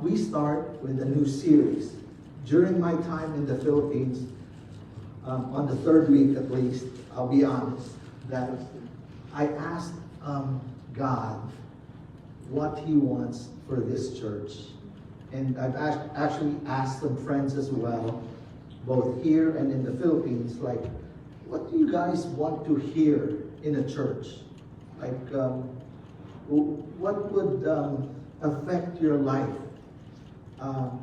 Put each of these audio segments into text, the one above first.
we start with a new series. During my time in the Philippines, on the third week at least, I'll be honest, that I asked God what He wants for this church. And I've actually asked some friends as well, both here and in the Philippines, like, what do you guys want to hear in a church? Like, what would affect your life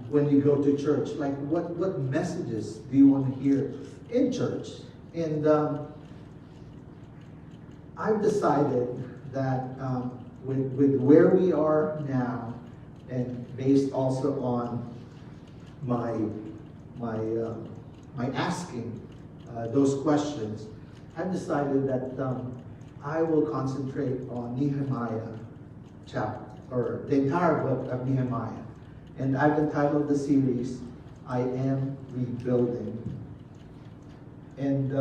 when you go to church? Like, what messages do you want to hear in church? And I've decided that with where we are now, and based also on my asking those questions, I've decided that I will concentrate on Nehemiah chapter, or the entire book of Nehemiah. And I've entitled the series, I Am Rebuilding. And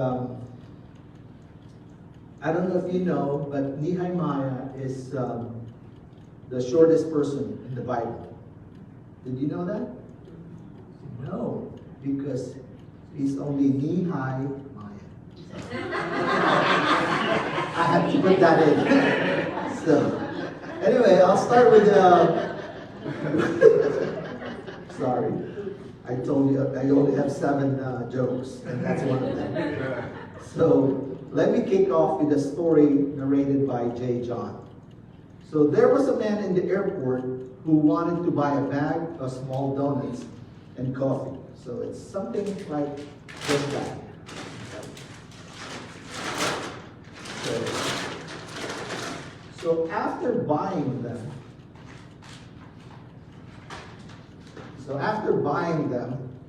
I don't know if you know, but Nehemiah is the shortest person in the Bible. Did you know that? No, because he's only knee-high Maya. I have to put that in. So, anyway, I'll start with sorry, I told you I only have 7 jokes, and that's one of them. So, let me kick off with a story narrated by J. John. So there was a man in the airport who wanted to buy a bag of small donuts and coffee. So it's something like this bag. So after buying them,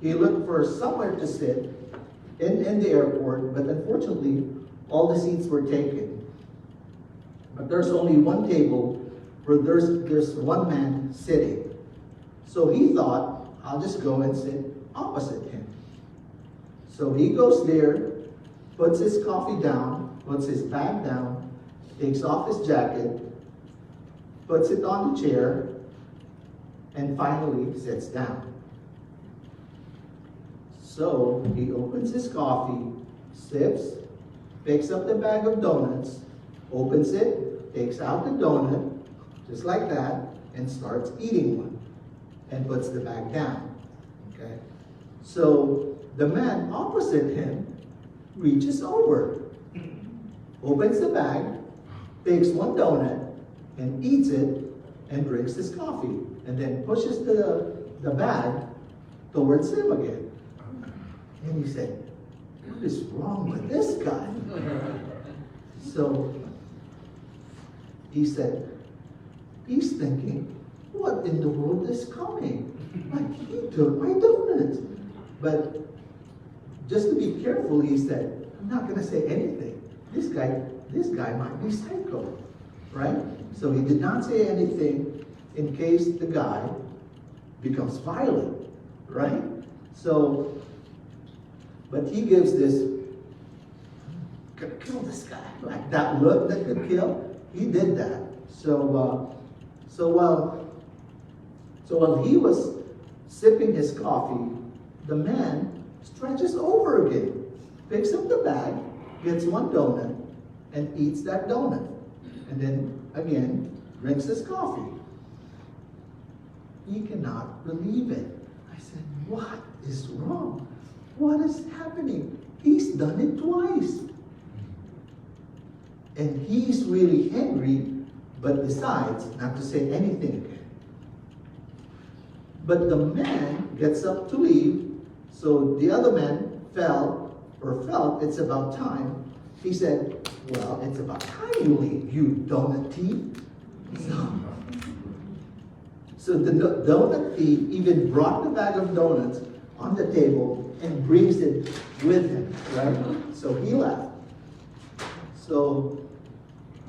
he looked for somewhere to sit in the airport, but unfortunately, all the seats were taken. But there's only one table where there's one man sitting. So he thought, I'll just go and sit opposite him. So he goes there, puts his coffee down, puts his bag down, takes off his jacket, puts it on the chair, and finally sits down. So he opens his coffee, sips, picks up the bag of donuts, opens it, takes out the donut, just like that, and starts eating one, and puts the bag down. Okay? So the man opposite him reaches over, opens the bag, takes one donut, and eats it, and drinks his coffee, and then pushes the bag towards him again. And he said, what is wrong with this guy? So he said, he's thinking, what in the world is coming? Like, he took my donuts. But just to be careful, he said, I'm not going to say anything. This guy might be psycho, right? So he did not say anything in case the guy becomes violent, right? So, but he gives this, could kill this guy, like that look that could kill. He did that. So while he was sipping his coffee, the man stretches over again, picks up the bag, gets one donut, and eats that donut. And then again, drinks his coffee. He cannot believe it. I said, what is wrong? What is happening? He's done it twice. And he's really angry, but decides not to say anything again. But the man gets up to leave, so the other man felt it's about time. He said, well, it's about time you leave, you donut thief. So the donut thief even brought the bag of donuts on the table and brings it with him, right? So he left. So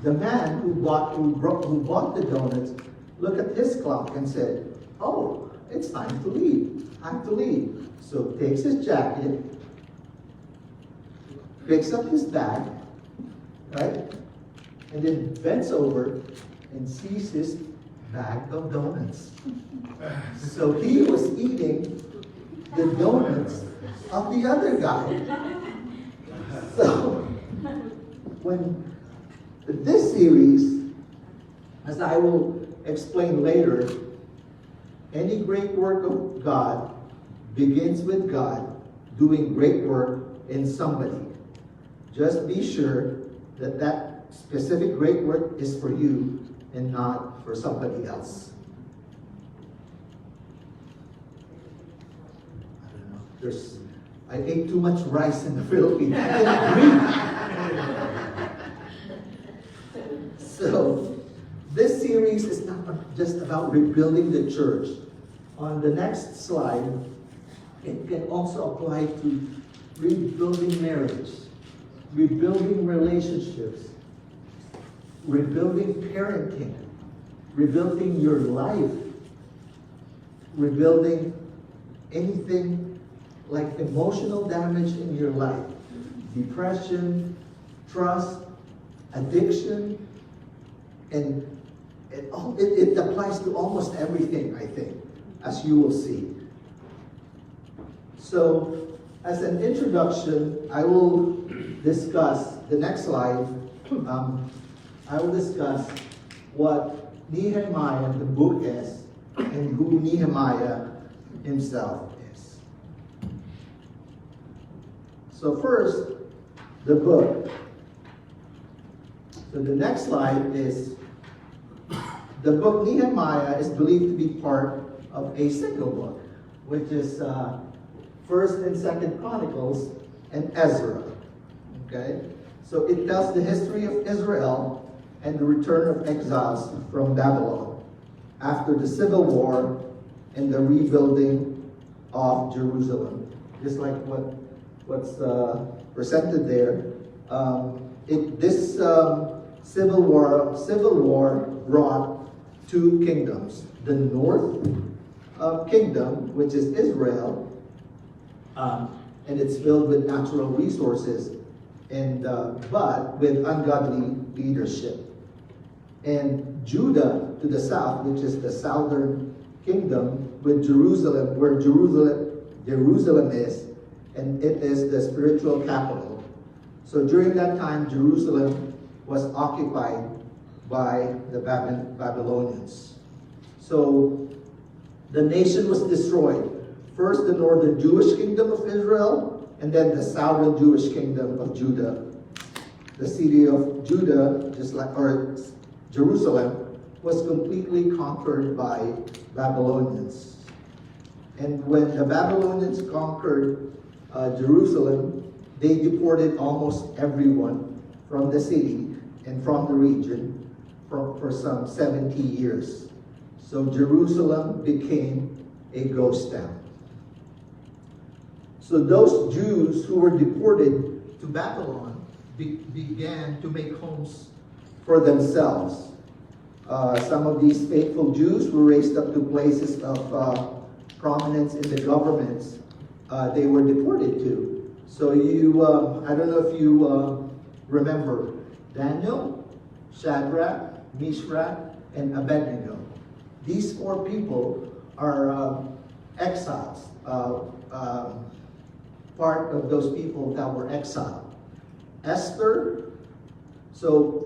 the man who bought the donuts looked at his clock and said, oh, it's time to leave. I have to leave. So takes his jacket, picks up his bag, right? And then bends over and sees his bag of donuts. So he was eating the donuts of the other guy. So when this series, as I will explain later, any great work of God begins with God doing great work in somebody. Just be sure that that specific great work is for you and not for somebody else. I don't know. I ate too much rice in the Philippines. I couldn't breathe. So, this series is not just about rebuilding the church. On the next slide, it can also apply to rebuilding marriage, rebuilding relationships, rebuilding parenting, rebuilding your life, rebuilding anything like emotional damage in your life, depression, trust, addiction, and it applies to almost everything, I think, as you will see. So, as an introduction, I will discuss, the next slide, I will discuss what Nehemiah, the book, is, and who Nehemiah himself is. So first, the book. So the next slide is, the book Nehemiah is believed to be part of a single book, which is 1st and 2nd Chronicles and Ezra. Okay? So it tells the history of Israel and the return of exiles from Babylon after the civil war and the rebuilding of Jerusalem. Just like what's presented there. This civil war brought two kingdoms. The north kingdom, which is Israel, and it's filled with natural resources, and but with ungodly leadership. And Judah to the south, which is the southern kingdom, with Jerusalem, where Jerusalem is, and it is the spiritual capital. So during that time, Jerusalem was occupied by the Babylonians. So the nation was destroyed. First, the northern Jewish kingdom of Israel, and then the southern Jewish kingdom of Judah. The city of Judah, or Jerusalem, was completely conquered by Babylonians. And when the Babylonians conquered Jerusalem, they deported almost everyone from the city and from the region for some 70 years. So Jerusalem became a ghost town. So those Jews who were deported to Babylon began to make homes for themselves. Some of these faithful Jews were raised up to places of prominence in the governments they were deported to. So I don't know if you remember Daniel, Shadrach, Meshach, and Abednego. These 4 people are exiles, part of those people that were exiled. Esther, so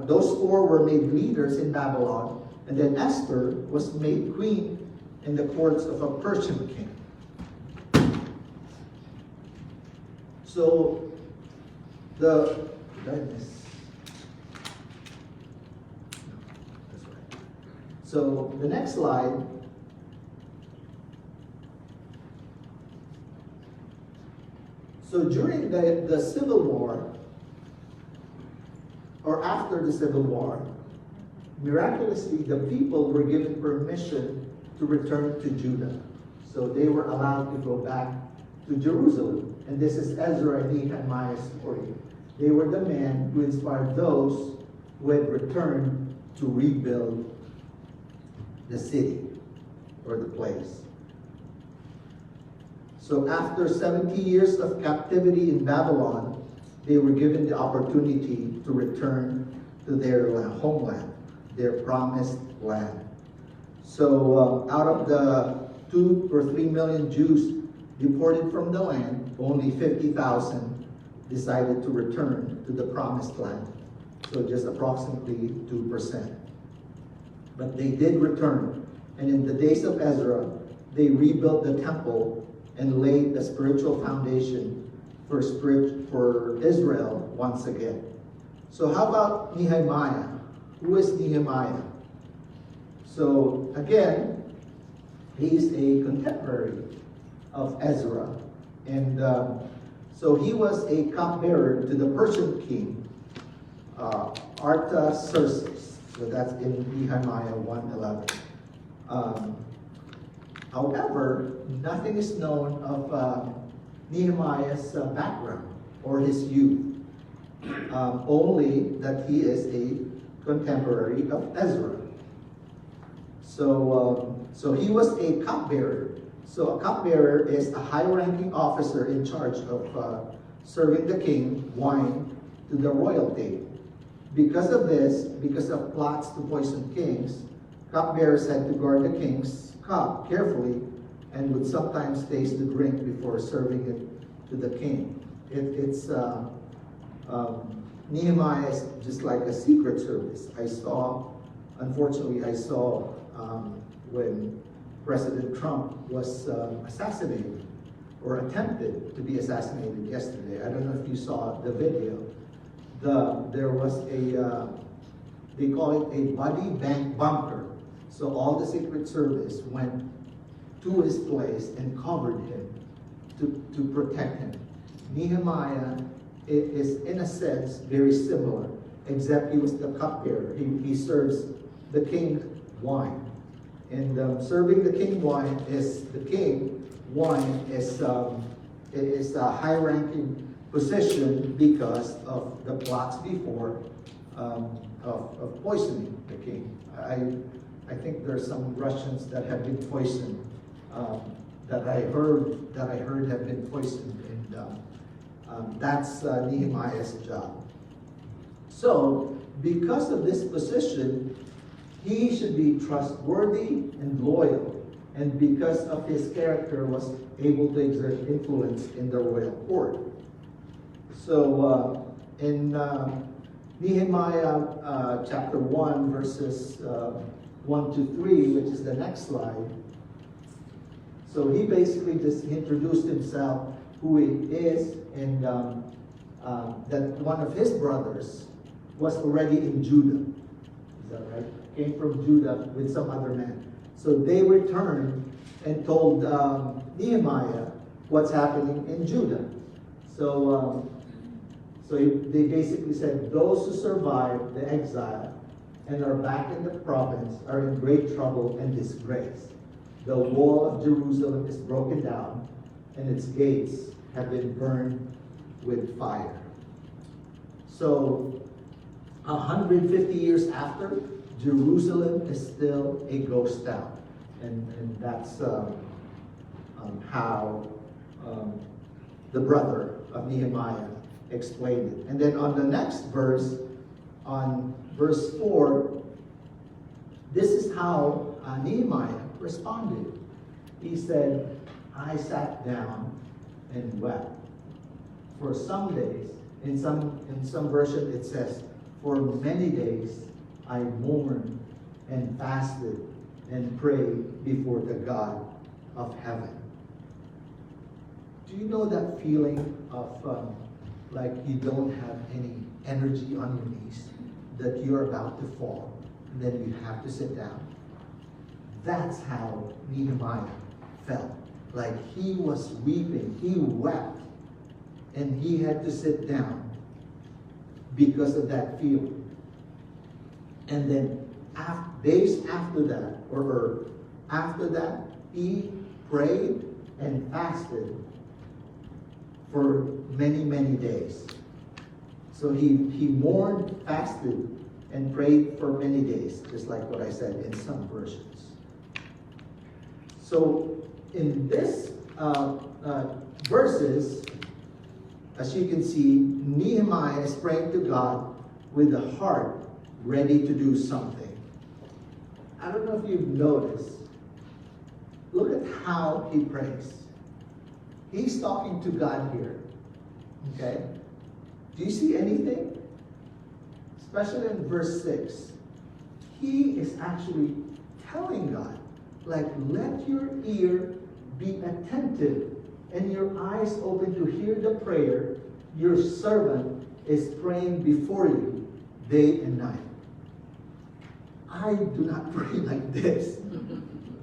those 4 were made leaders in Babylon, and then Esther was made queen in the courts of a Persian king. So So the next slide. So during the Civil War, or after the Civil War, miraculously the people were given permission to return to Judah. So they were allowed to go back to Jerusalem. And this is Ezra and Nehemiah's story. They were the men who inspired those who had returned to rebuild the city or the place. So after 70 years of captivity in Babylon, they were given the opportunity to return to their homeland, their promised land. So out of the 2 or 3 million Jews deported from the land, only 50,000 decided to return to the promised land. So just approximately 2%. But they did return. And in the days of Ezra, they rebuilt the temple and laid the spiritual foundation for Israel once again. So how about Nehemiah? Who is Nehemiah? So again, he's a contemporary of Ezra. And so he was a cupbearer to the Persian king, Artaxerxes. So that's in Nehemiah 1:11. However, nothing is known of Nehemiah's background or his youth. Only that he is a contemporary of Ezra. So he was a cupbearer. So a cupbearer is a high-ranking officer in charge of serving the king wine to the royalty. Because of this, because of plots to poison kings, cupbearers had to guard the king's cup carefully and would sometimes taste the drink before serving it to the king. Nehemiah is just like a secret service. Unfortunately, I saw when President Trump was assassinated or attempted to be assassinated yesterday. I don't know if you saw the video. There was they call it a body bank bunker. So all the Secret Service went to his place and covered him to protect him. Nehemiah is in a sense very similar, except he was the cupbearer. He serves the king wine. And serving the king wine is a high-ranking position because of the plots before of poisoning the king. I think there are some Russians that have been poisoned that I heard have been poisoned, and that's Nehemiah's job. So because of this position, he should be trustworthy and loyal, and because of his character was able to exert influence in the royal court. So in Nehemiah chapter 1, verses 1 to 3, which is the next slide. So he basically just introduced himself, who he is, and that one of his brothers was already in Judah. Is that right? Came from Judah with some other man. So they returned and told Nehemiah what's happening in Judah. So they basically said, those who survived the exile and are back in the province are in great trouble and disgrace. The wall of Jerusalem is broken down, and its gates have been burned with fire. So 150 years after, Jerusalem is still a ghost town. And that's how the brother of Nehemiah explained it. And then on the next verse, on verse 4, this is how Nehemiah responded. He said, I sat down and wept. For some days, in some version it says, for many days I mourned and fasted and prayed before the God of heaven. Do you know that feeling of like you don't have any energy on your knees, that you're about to fall, and then you have to sit down? That's how Nehemiah felt. Like he was weeping, he wept, and he had to sit down because of that feeling. And then days after that, or after that, he prayed and fasted for many, many days. So he mourned, fasted, and prayed for many days, just like what I said in some versions. So in this verses, as you can see, Nehemiah is praying to God with a heart ready to do something. I don't know if you've noticed, look at how he prays. He's talking to God here. Okay? Do you see anything? Especially in verse 6. He is actually telling God, like, let your ear be attentive and your eyes open to hear the prayer your servant is praying before you day and night. I do not pray like this.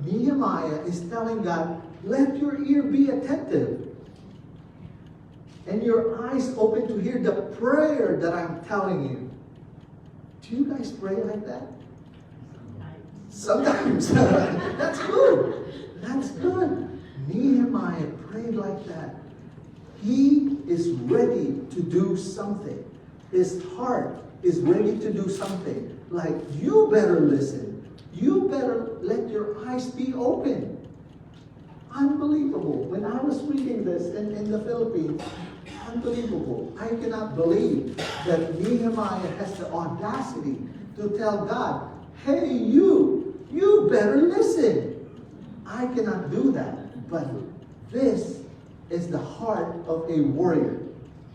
Nehemiah is telling God, let your ear be attentive and your eyes open to hear the prayer that I'm telling you. Do you guys pray like that? Sometimes. That's good. That's good. Nehemiah prayed like that. He is ready to do something. His heart is ready to do something. Like, you better listen. You better let your eyes be open. Unbelievable. When I was reading this in the Philippines, unbelievable. I cannot believe that Nehemiah has the audacity to tell God, hey, you better listen. I cannot do that. But this is the heart of a warrior.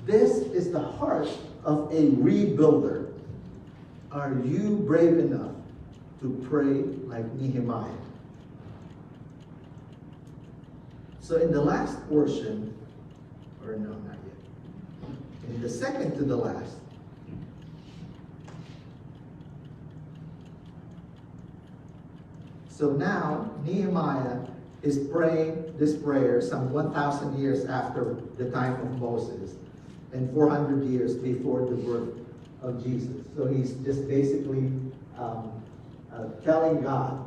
This is the heart of a rebuilder. Are you brave enough to pray like Nehemiah? So in the last portion, or no, not yet. In the second to the last, so now Nehemiah is praying this prayer some 1,000 years after the time of Moses and 400 years before the birth of Jesus. So he's just basically telling God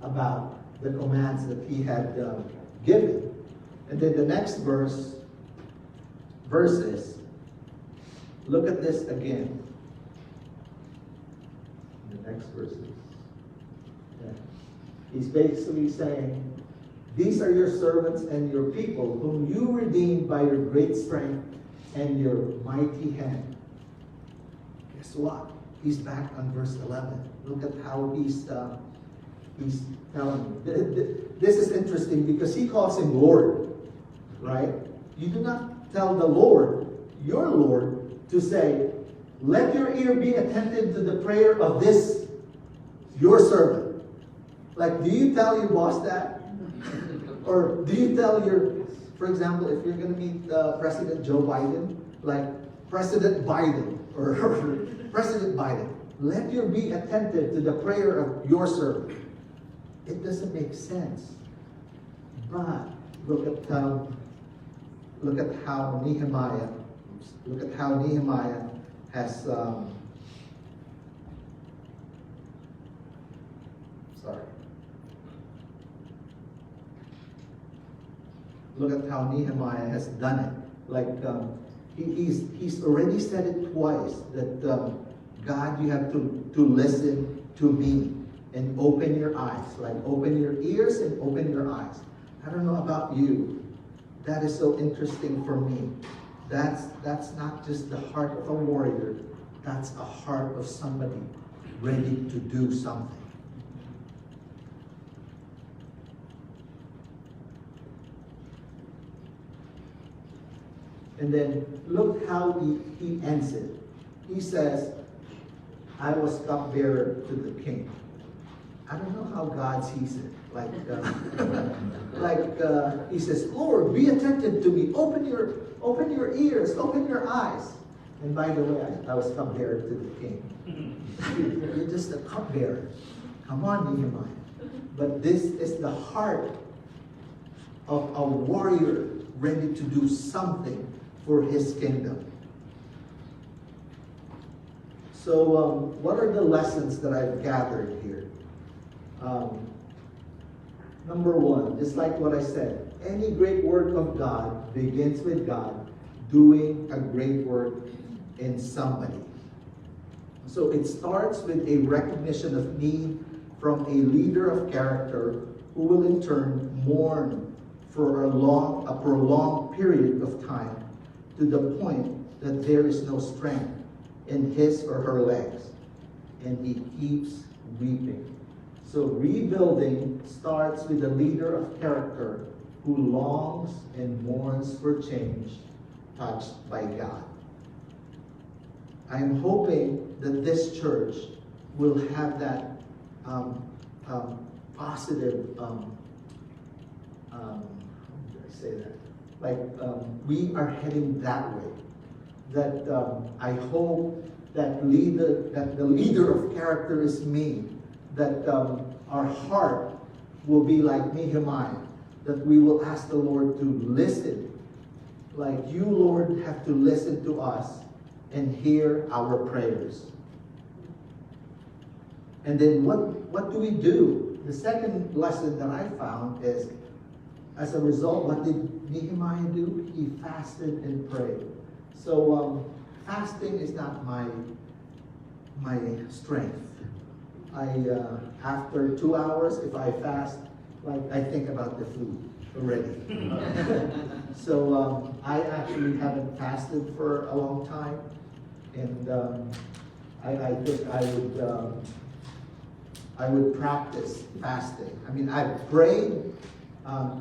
about the commands that he had given. And then the next verses, look at this again. The next verses. Yeah. He's basically saying, these are your servants and your people, whom you redeemed by your great strength and your mighty hand. Guess what? He's back on verse 11. Look at how he's telling. This is interesting because he calls him Lord, right? You do not tell the Lord, your Lord, to say, let your ear be attentive to the prayer of this, your servant. Like, do you tell your boss that? Or do you tell for example, if you're going to meet President Joe Biden, like President Biden or President Biden, let your be attentive to the prayer of your servant. It doesn't make sense. But look at how Nehemiah has Look at how Nehemiah has done it. Like he's already said it twice that God, you have to listen to me and open your eyes. Like open your ears and open your eyes. I don't know about you. That is so interesting for me. That's not just the heart of a warrior. That's a heart of somebody ready to do something. And then look how he ends it. He says, I was cupbearer to the king. I don't know how God sees it. He says, Lord, be attentive to me. Open your ears, open your eyes. And by the way, I was cupbearer to the king. You're just a cupbearer. Come on, Nehemiah. But this is the heart of a warrior ready to do something for his kingdom. So what are the lessons that I've gathered here? Number one, just like what I said, any great work of God begins with God doing a great work in somebody. So it starts with a recognition of need from a leader of character who will in turn mourn for a prolonged period of time to the point that there is no strength in his or her legs. And he keeps weeping. So rebuilding starts with a leader of character who longs and mourns for change, touched by God. I'm hoping that this church will have that positive, how do I say that? Like we are heading that way. That I hope that the leader of character is me. That our heart will be like Nehemiah. That we will ask the Lord to listen. Like you, Lord, have to listen to us and hear our prayers. And then what do we do? The second lesson that I found is, as a result, what did Nehemiah do? He fasted and prayed. So fasting is not my strength. After 2 hours, if I fast, like I think about the food already. So I actually haven't fasted for a long time, and I think I would practice fasting. I mean, I've prayed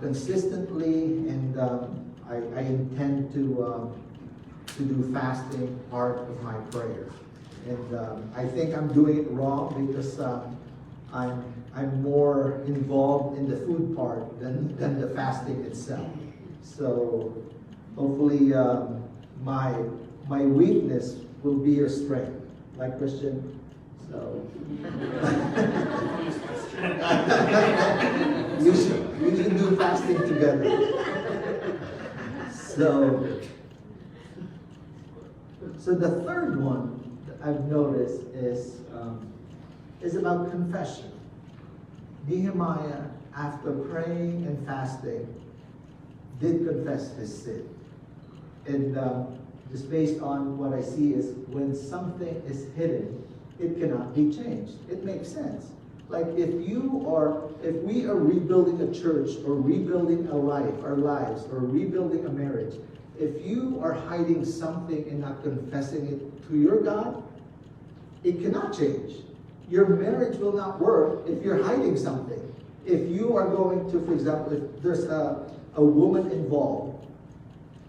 consistently, and I intend to do fasting part of my prayer. And I think I'm doing it wrong because I'm more involved in the food part than the fasting itself. So hopefully my weakness will be your strength, like Christian. So we should do fasting together. So the third one that I've noticed is about confession. Nehemiah, after praying and fasting, did confess his sin. And just based on what I see is when something is hidden, it cannot be changed. It makes sense. Like if we are rebuilding a church or rebuilding our lives, or rebuilding a marriage, if you are hiding something and not confessing it to your God, it cannot change. Your marriage will not work if you're hiding something. If you are going to, for example, if there's a woman involved,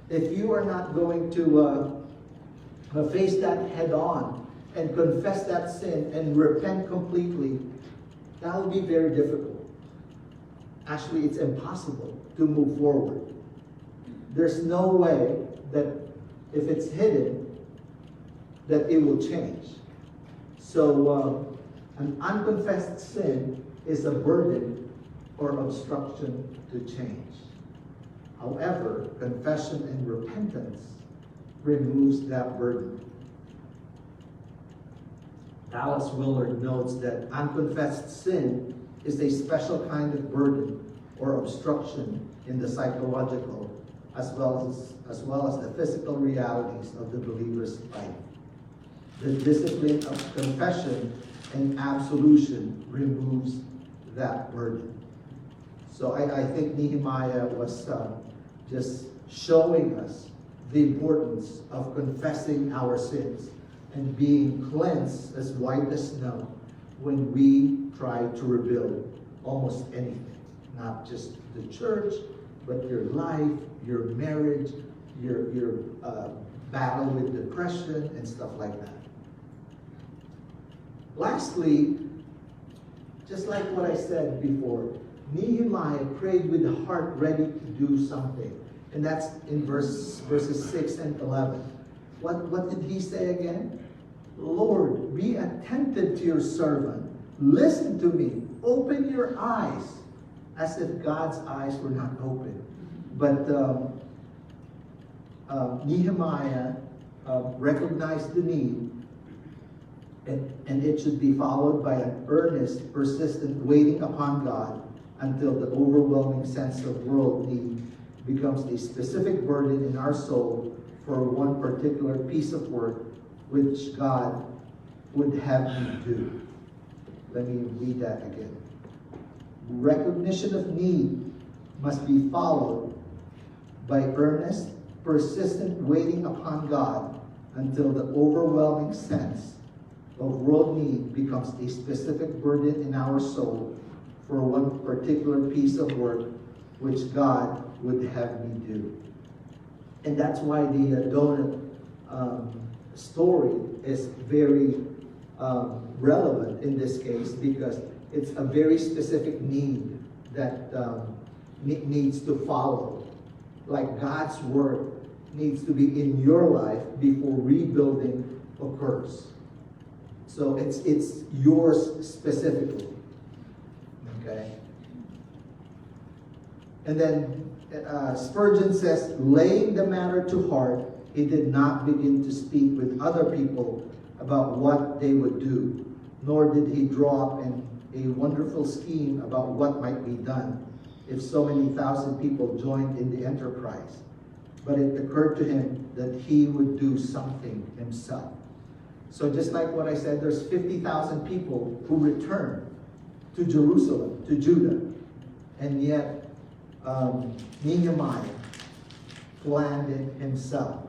if you are not going to face that head on and confess that sin and repent completely, that will be very difficult. Actually, it's impossible to move forward. There's no way that if it's hidden, that it will change. So an unconfessed sin is a burden or obstruction to change. However, confession and repentance removes that burden. Dallas Willard notes that unconfessed sin is a special kind of burden or obstruction in the psychological as well as the physical realities of the believer's life. The discipline of confession and absolution removes that burden. So I think Nehemiah was just showing us the importance of confessing our sins and being cleansed as white as snow when we try to rebuild almost anything. Not just the church, but your life, your marriage, your battle with depression and stuff like that. Lastly, just like what I said before, Nehemiah prayed with a heart ready to do something. And that's in verses 6 and 11. What did he say again? Lord, be attentive to your servant. Listen to me. Open your eyes. As if God's eyes were not open. But Nehemiah recognized the need, and it should be followed by an earnest, persistent waiting upon God until the overwhelming sense of world need becomes a specific burden in our soul for one particular piece of work which God would have me do. Let me read that again. Recognition of need must be followed by earnest, persistent waiting upon God until the overwhelming sense of world need becomes a specific burden in our soul for one particular piece of work which God would have me do. And that's why the donut story is very relevant in this case, because it's a very specific need that needs to follow. Like God's work needs to be in your life before rebuilding occurs. So it's yours specifically. Okay? And then Spurgeon says, laying the matter to heart, he did not begin to speak with other people about what they would do, nor did he draw up a wonderful scheme about what might be done if so many thousand people joined in the enterprise. But it occurred to him that he would do something himself. So just like what I said, there's 50,000 people who returned to Jerusalem, to Judah, and yet Nehemiah planned it himself.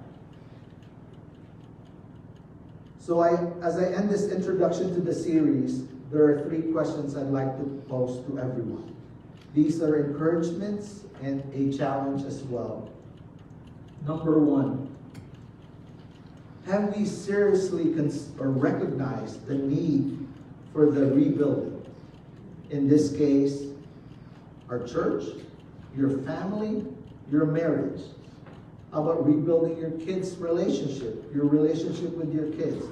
So as I end this introduction to the series, there are 3 questions I'd like to pose to everyone. These are encouragements and a challenge as well. Number 1, have we seriously recognized the need for the rebuilding? In this case, our church, your family, your marriage. How about rebuilding your kids' relationship, your relationship with your kids?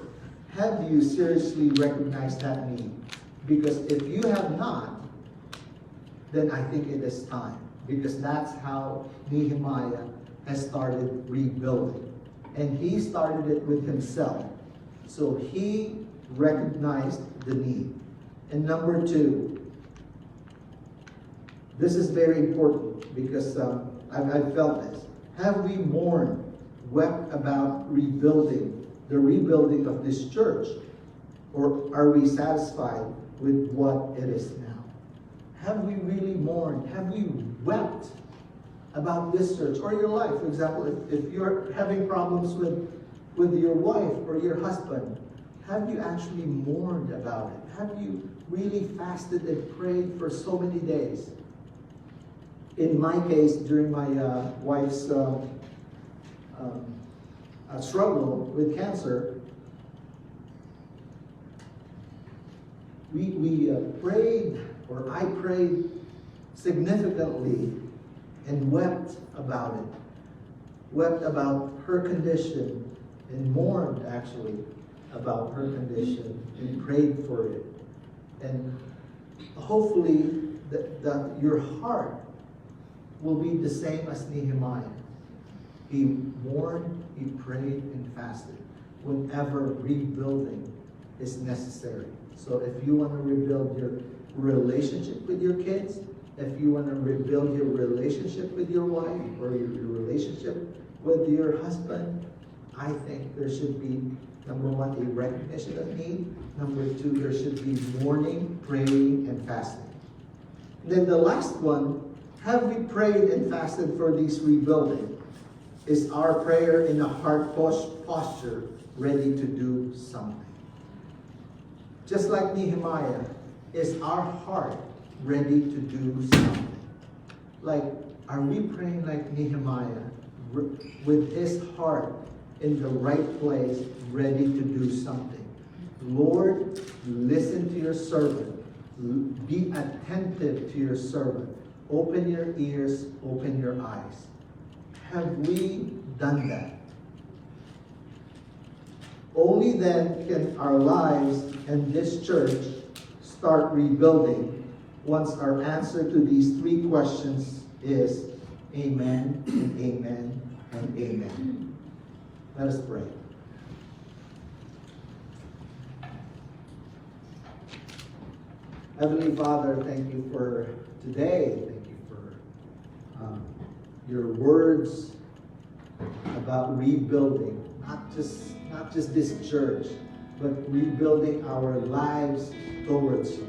Have you seriously recognized that need? Because if you have not, then I think it is time. Because that's how Nehemiah has started rebuilding. And he started it with himself. So he recognized the need. And number 2, this is very important because I've felt this. Have we mourned, wept about the rebuilding of this church? Or are we satisfied with what it is now? Have we really mourned? Have we wept about this church or your life? For example, if you're having problems with your wife or your husband, have you actually mourned about it? Have you really fasted and prayed for so many days? In my case, during my wife's struggle with cancer, we prayed, or I prayed significantly and wept about it. Wept about her condition and mourned actually about her condition and prayed for it. And hopefully your heart will be the same as Nehemiah. He mourned, he prayed, and fasted whenever rebuilding is necessary. So if you want to rebuild your relationship with your kids, if you want to rebuild your relationship with your wife or your relationship with your husband, I think there should be, number 1, a recognition of need. Number 2, there should be mourning, praying, and fasting. And then the last one, have we prayed and fasted for this rebuilding? Is our prayer in a heart posture ready to do something? Just like Nehemiah, is our heart ready to do something? Like, are we praying like Nehemiah, with his heart in the right place, ready to do something? Lord, listen to your servant. Be attentive to your servant. Open your ears, open your eyes. Have we done that? Only then can our lives and this church start rebuilding once our answer to these 3 questions is amen and amen and amen. Let us pray. Heavenly Father, thank you for today. Thank you for your words about rebuilding, not just this church, but rebuilding our lives towards you,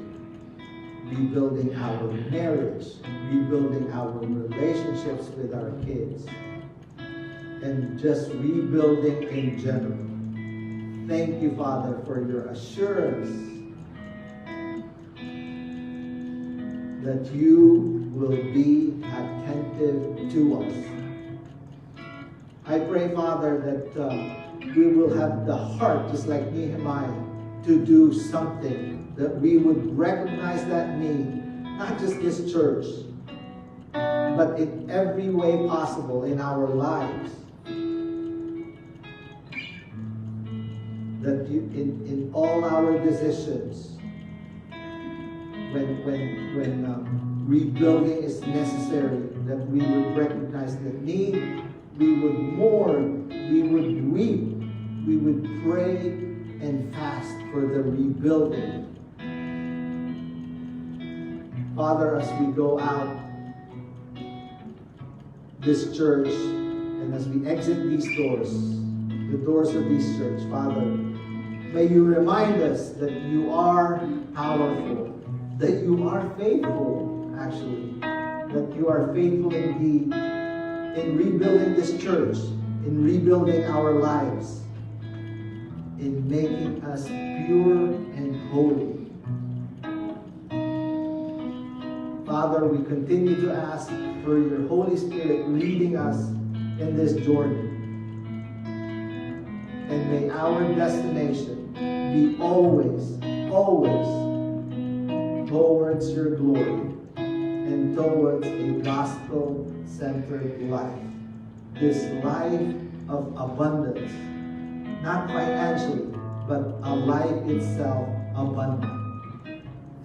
rebuilding our marriage, rebuilding our relationships with our kids, and just rebuilding in general. Thank you, Father, for your assurance that you will be attentive to us. I pray, Father, that we will have the heart, just like Nehemiah, to do something, that we would recognize that need, not just this church, but in every way possible in our lives. That you, in all our decisions, when rebuilding is necessary, that we would recognize the need, we would mourn, we would weep, we would pray and fast for the rebuilding. Father, as we go out this church, and as we exit these doors, the doors of this church, Father, may you remind us that you are powerful, that you are faithful, actually, that you are faithful indeed in rebuilding this church, in rebuilding our lives, in making us pure and holy. Father, we continue to ask for your Holy Spirit leading us in this journey. And may our destination be always, always towards your glory and towards a gospel-centered life. This life of abundance, not financially, but a life itself abundant.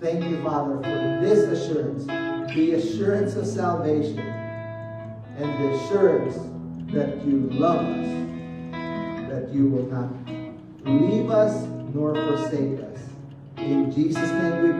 Thank you, Father, for this assurance, the assurance of salvation, and the assurance that you love us, that you will not leave us nor forsake us. In Jesus' name we pray.